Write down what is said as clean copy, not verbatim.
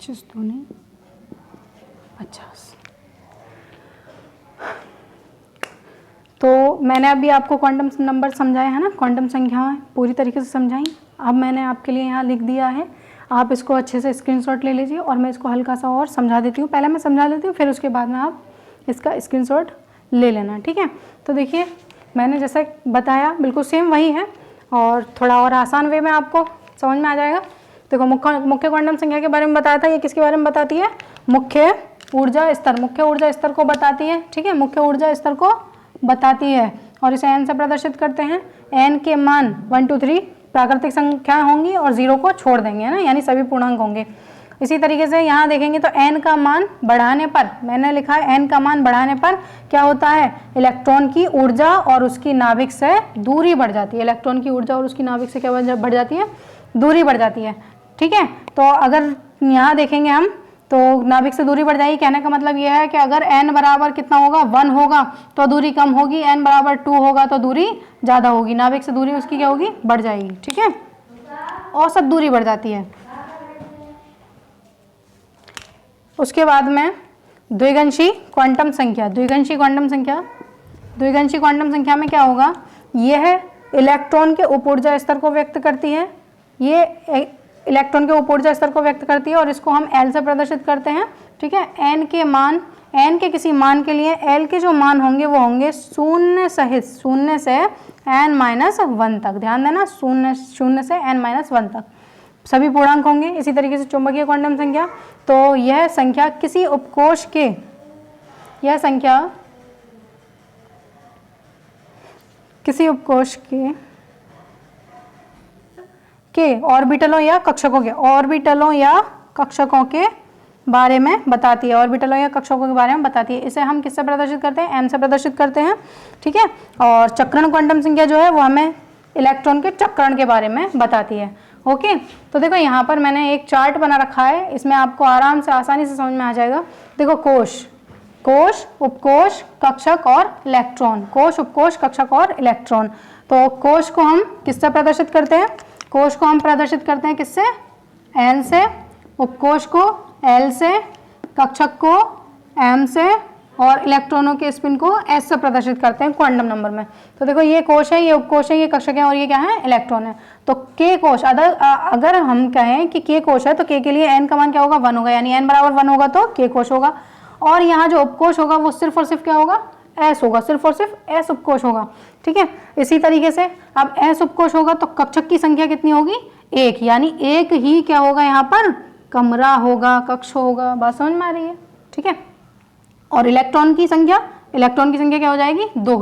25 दूनी 50। तो मैंने अभी आपको क्वांटम नंबर समझाया है ना, क्वांटम संख्याएं पूरी तरीके से समझाई। अब मैंने आपके लिए यहाँ लिख दिया है, आप इसको अच्छे से स्क्रीनशॉट ले लीजिए और मैं इसको हल्का सा और समझा देती हूँ। पहले मैं समझा देती हूँ, फिर उसके बाद में आप इसका स्क्रीनशॉट ले लेना, ठीक है। तो देखिए मैंने जैसे बताया बिल्कुल सेम वही है और थोड़ा और आसान वे में आपको समझ में आ जाएगा। देखो मुख्य क्वांटम संख्या के बारे में बताया था, ये किसके बारे में बताती है? मुख्य ऊर्जा स्तर, मुख्य ऊर्जा स्तर को बताती है, ठीक है, मुख्य ऊर्जा स्तर को बताती है। और इसे n से प्रदर्शित करते हैं। n के मान 1 2 3 प्राकृतिक संख्या होंगी और 0 को छोड़ देंगे, है ना, यानी सभी पूर्णांक होंगे। इसी तरीके से यहाँ देखेंगे तो n का मान बढ़ाने पर, मैंने लिखा है n का मान बढ़ाने पर क्या होता है? इलेक्ट्रॉन की ऊर्जा और उसकी नाभिक से दूरी बढ़ जाती है। इलेक्ट्रॉन की ऊर्जा और उसकी नाभिक से क्या बढ़ जाती है? दूरी बढ़ जाती है, ठीक है। तो अगर यहाँ देखेंगे हम तो नाभिक से दूरी बढ़ जाएगी, कहने का मतलब यह है कि अगर n बराबर कितना होगा? 1 होगा तो दूरी कम होगी, n बराबर 2 होगा तो दूरी ज़्यादा होगी, नाभिक से दूरी उसकी क्या होगी? बढ़ जाएगी, ठीक है, औसत दूरी बढ़ जाती है। उसके बाद में द्विगंशी क्वांटम संख्या, द्विगंशी क्वांटम संख्या, द्विगंशी क्वांटम संख्या में क्या होगा? यह इलेक्ट्रॉन के उप ऊर्जा स्तर को व्यक्त करती है, ये इलेक्ट्रॉन के उप ऊर्जा स्तर को व्यक्त करती है और इसको हम L से प्रदर्शित करते हैं, ठीक है। n के मान, n के किसी मान के लिए L के जो मान होंगे वो होंगे शून्य सहित, शून्य से n-1 तक, ध्यान देना, शून्य से n-1 तक सभी पूर्णांक होंगे। इसी तरीके से चुंबकीय क्वांटम संख्या, तो यह संख्या किसी उपकोश के, यह संख्या किसी उपकोश के ऑर्बिटलों या कक्षकों के, ऑर्बिटलों या कक्षकों के बारे में बताती है, ऑर्बिटलों या कक्षकों के बारे में बताती है। इसे हम किससे प्रदर्शित करते हैं? m से प्रदर्शित करते हैं, ठीक है। और चक्रण क्वांटम संख्या जो है वो हमें इलेक्ट्रॉन के चक्रण के बारे में बताती है, ओके। तो देखो यहाँ पर मैंने एक चार्ट बना रखा है, इसमें आपको आराम से आसानी से समझ में आ जाएगा। देखो कोश, कोश, उपकोश, कक्षक और इलेक्ट्रॉन, कोश, उपकोश, कक्षक और इलेक्ट्रॉन। तो कोश को हम किससे प्रदर्शित करते हैं? कोश को हम प्रदर्शित करते हैं किससे? n से, उपकोश को L से, कक्षक को m से और इलेक्ट्रॉनों के स्पिन को s से प्रदर्शित करते हैं क्वांटम नंबर में। तो देखो ये कोश है, ये उपकोश है, ये कक्षक है और ये क्या है? इलेक्ट्रॉन है। तो k कोश, अगर हम कहें कि k कोश है तो k के लिए n का मान क्या होगा? 1 होगा, यानी n बराबर 1 होगा तो k कोश होगा। और यहाँ जो उपकोश होगा वो सिर्फ और सिर्फ क्या होगा? S होगा, सिर्फ और सिर्फ S उपकोश होगा, ठीक है। इसी तरीके से अब S उपकोश होगा तो कक्षक की संख्या कितनी होगी? 1, यानी एक ही क्या होगा यहाँ पर? कमरा होगा, कक्ष होगा। बात समझ में आ रही है, ठीक है। और इलेक्ट्रॉन की संख्या क्या हो जाएगी? 2।